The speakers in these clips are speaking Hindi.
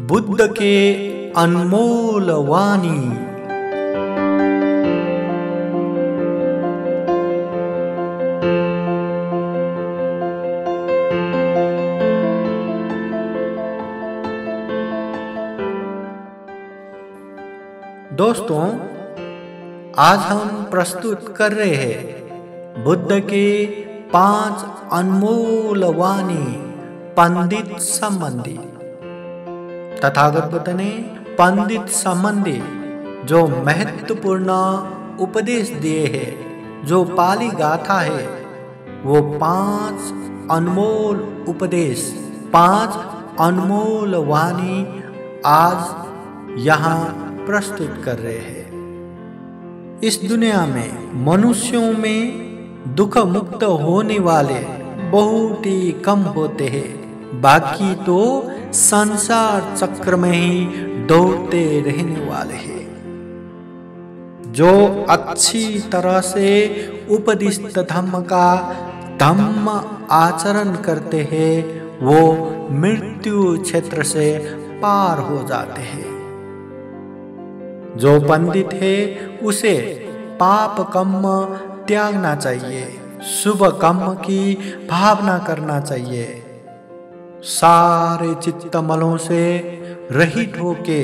बुद्ध के अनमोल वाणी। दोस्तों, आज हम प्रस्तुत कर रहे हैं बुद्ध के 5 अनमोल वाणी पंडित संबंधी। तथागत बुद्ध ने पंडित संबंधी जो महत्वपूर्ण उपदेश दिए हैं, जो पाली गाथा है, वो 5 अनमोल उपदेश, 5 अनमोल वाणी आज यहाँ प्रस्तुत कर रहे हैं। इस दुनिया में मनुष्यों में दुख मुक्त होने वाले बहुत ही कम होते हैं, बाकी तो संसार चक्र में ही दौड़ते रहने वाले हैं। जो अच्छी तरह से उपदिष्ट धम्म का धम्म आचरण करते हैं, वो मृत्यु क्षेत्र से पार हो जाते हैं। जो पंडित है, उसे पाप कर्म त्यागना चाहिए, शुभ कर्म की भावना करना चाहिए, सारे चित्तमलों से रहित होके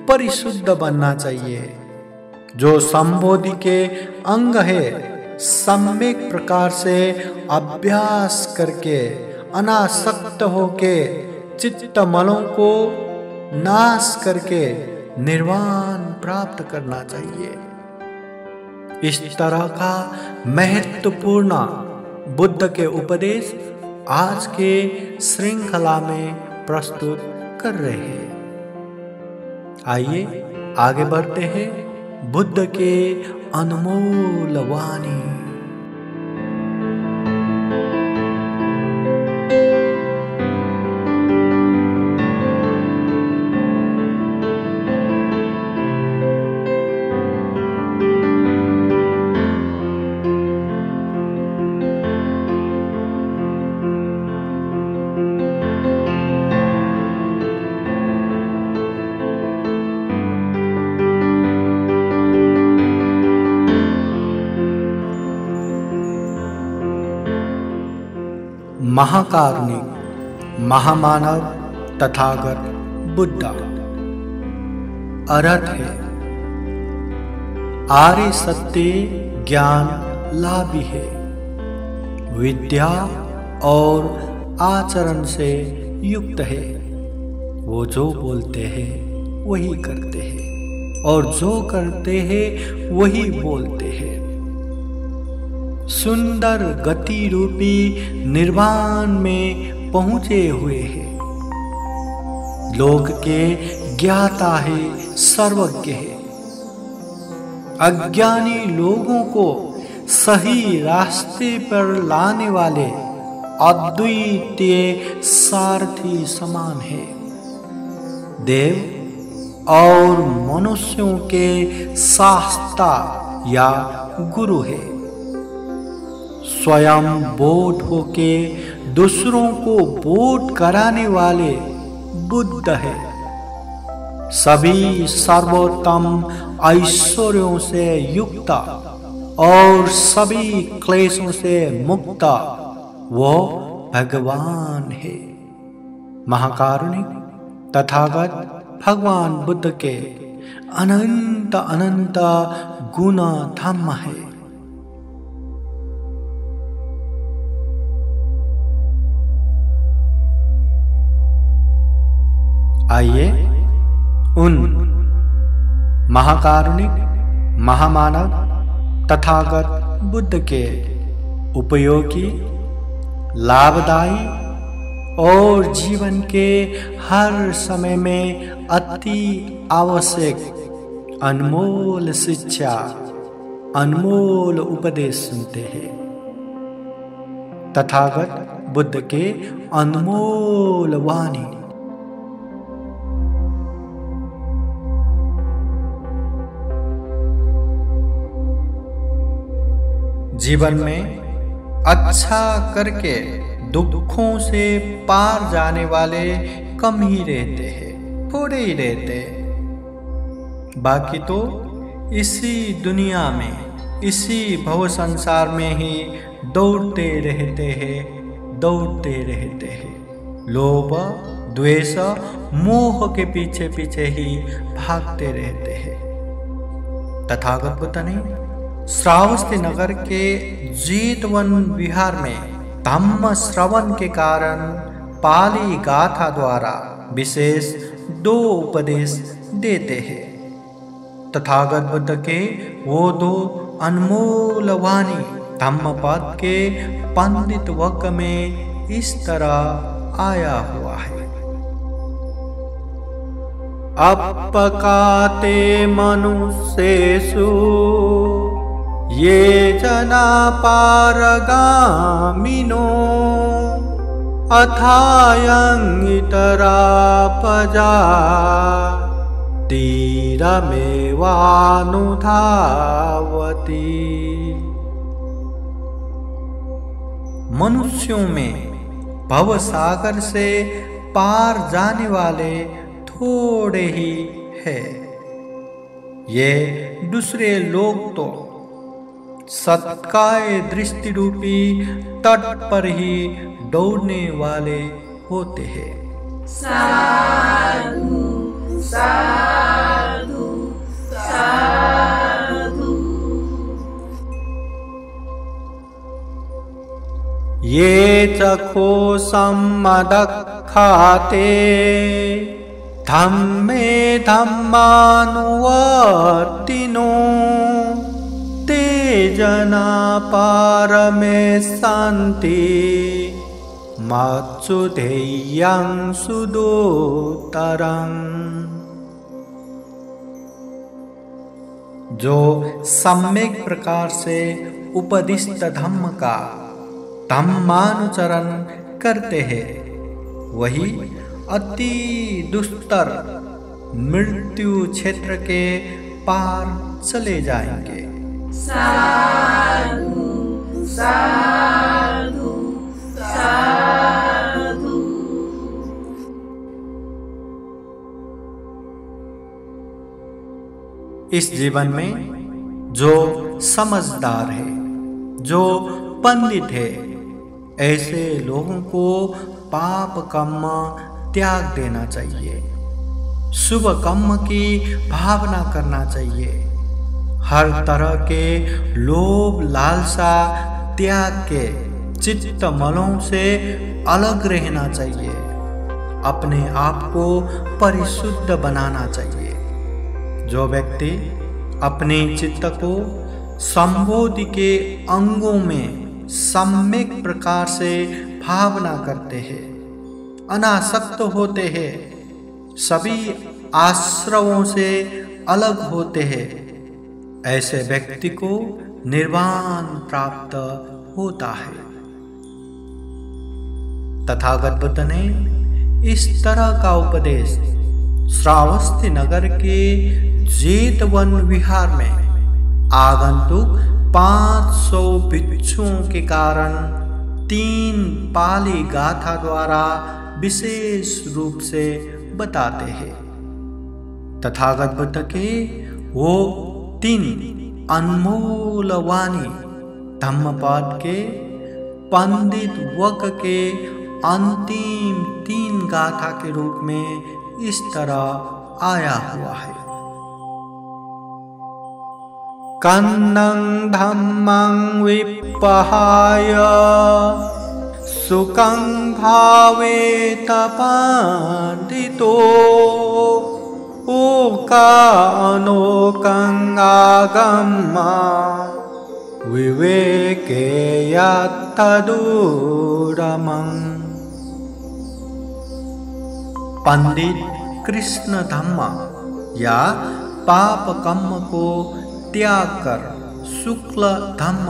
परिशुद्ध बनना चाहिए। जो संबोधि के अंग है, सम्यक प्रकार से अभ्यास करके अनासक्त होके चित्तमलों को नाश करके निर्वाण प्राप्त करना चाहिए। इस तरह का महत्वपूर्ण बुद्ध के उपदेश आज के श्रृंखला में प्रस्तुत कर रहे हैं। आइए आगे बढ़ते हैं बुद्ध के अनमोल वाणी। महाकारुणिक महामानव तथागत बुद्ध अर्थ है आर्य सत्य ज्ञान लाभी है, विद्या और आचरण से युक्त है। वो जो बोलते हैं वही करते हैं, और जो करते हैं वही बोलते हैं। सुंदर गति रूपी निर्वाण में पहुंचे हुए हैं। लोक के ज्ञाता है, सर्वज्ञ है। अज्ञानी लोगों को सही रास्ते पर लाने वाले अद्वितीय सारथी समान है। देव और मनुष्यों के शास्ता या गुरु है। स्वयं बोध होके दूसरों को बोध कराने वाले बुद्ध है। सभी सर्वोत्तम ऐश्वर्यों से युक्त और सभी क्लेशों से मुक्त वो भगवान है। महाकारुणिक तथागत भगवान बुद्ध के अनंत अनंत गुण धम्म है। आइए उन महाकारुणिक महामानव तथागत बुद्ध के उपयोगी, लाभदायी और जीवन के हर समय में अति आवश्यक अनमोल शिक्षा, अनमोल उपदेश सुनते हैं। तथागत बुद्ध के अनमोल वाणी। जीवन में अच्छा करके दुखों से पार जाने वाले कम ही रहते हैं। थोड़े ही रहते, बाकी तो इसी दुनिया में, इसी भव संसार में ही दौड़ते रहते हैं। लोभ, द्वेष, मोह के पीछे पीछे ही भागते रहते हैं। तथागत बुद्ध ने श्रावस्ती नगर के जेतवन विहार में धम्म श्रवण के कारण पाली गाथा द्वारा विशेष 2 उपदेश देते हैं। तथागत बुद्ध के वो 2 अनमोल वाणी धम्मपद के पंडित वक् में इस तरह आया हुआ है। अपकाते मनुष्येषु ये जना पारगामिनो अथायं इतरा पजा तीरमेवानुधावति। मनुष्यों में भव सागर से पार जाने वाले थोड़े ही है। ये दूसरे लोग तो सत्काय दृष्टि रूपी तट पर ही दौड़ने वाले होते हैं। साधु साधु साधु। ये चखो सम्मदखाते धम्मे धम्मानुवर्तिनो ते जना पारमे सन्ति मत्सुधेयं सुदुतरं। जो सम्यक प्रकार से उपदिष्ट धम्म का धम्मानुचरण करते हैं वही अति दुस्तर मृत्यु क्षेत्र के पार चले जाएंगे। साधु साधु साधु। इस जीवन में जो समझदार है, जो पंडित है, ऐसे लोगों को पाप कर्म त्याग देना चाहिए, शुभ कर्म की भावना करना चाहिए, हर तरह के लोभ लालसा त्याग के चित्त मलों से अलग रहना चाहिए, अपने आप को परिशुद्ध बनाना चाहिए। जो व्यक्ति अपने चित्त को संबोधि के अंगों में सम्यक प्रकार से भावना करते हैं, अनासक्त होते हैं, सभी आश्रवों से अलग होते हैं, ऐसे व्यक्ति को निर्वाण प्राप्त होता है। तथागत बुद्ध ने इस तरह का उपदेश श्रावस्ती नगर के जेतवन विहार में आगंतुक 500 भिक्षुओं के कारण 3 पाली गाथा द्वारा विशेष रूप से बताते हैं। तथागत बुद्ध के वो 3 अनमोल वाणी धम्मपद के पंडित वक् के अंतिम 3 गाथा के रूप में इस तरह आया हुआ है। कन्नं धम्मं विपहाय सुखं भावेत पंडितो ओकानोकं आगम्य विवेके यत्तदूरमं। पंडित कृष्ण धम्म या पाप कर्म को त्याग कर शुक्ल धम्म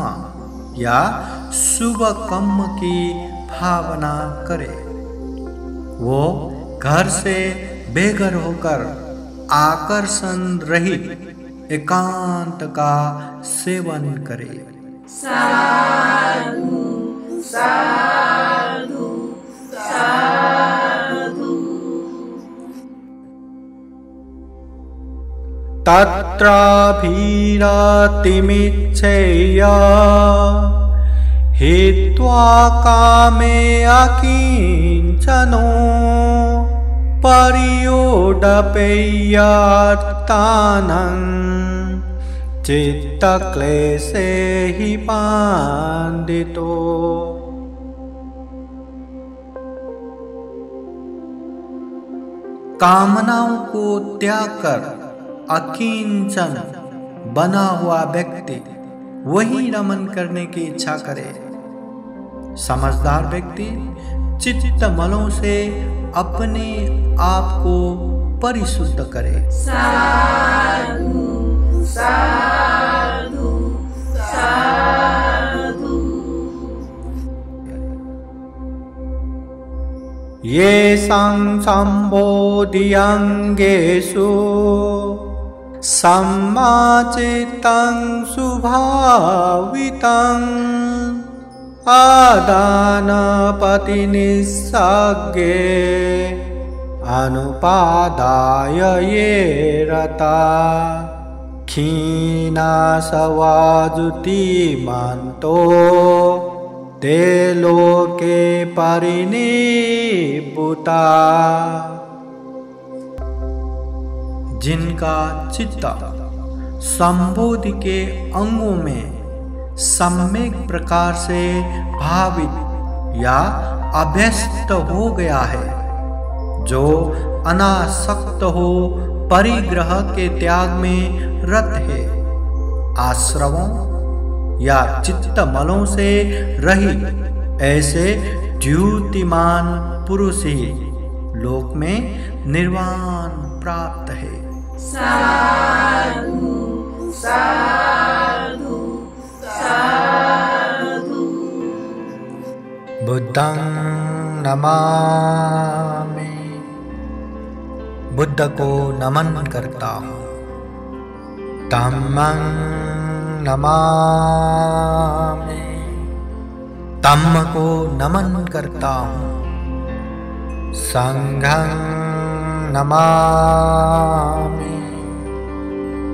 या शुभ कर्म की भावना करे। वो घर से बेघर होकर आकर्षण रहित एकांत का सेवन करे। साधु साधु साधु। तत्राभिरतिमिच्छेय हित्वा कामे अकिञ्चनो पर्योडपेयार्तानं चित्तक्लेशे हि पाण्डितो। कामनाओं को त्याग कर अकिंचन बना हुआ व्यक्ति वही रमन करने की इच्छा करे। समझदार व्यक्ति चित्त मलों से अपने आप को परिशुद्ध करे। साधु साधु साधु। ये संबोधियंगेषु सम्माचित्तं सुभावितं आदानपतिनिस्सग्गे अनुपादाय ये रता क्षीणासवाजुतिमन्तो ते लोके परिनिब्बुता। जिनका चित्त संबोधि के अंगों में सम्यक प्रकार से भावित या अभ्यस्त हो गया है, जो अनासक्त हो परिग्रह के त्याग में रत है, आश्रवों या चित्तमलों से रहित ऐसे द्युतिमान पुरुष ही लोक में निर्वाण प्राप्त है। साधु साधु साधु। बुद्धं नमामि, बुद्ध को नमन करता हूँ। धम्मं नमामि, धम्म को नमन करता हूँ। संघं नमामि,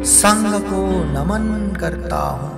संघ को नमन करता हूँ।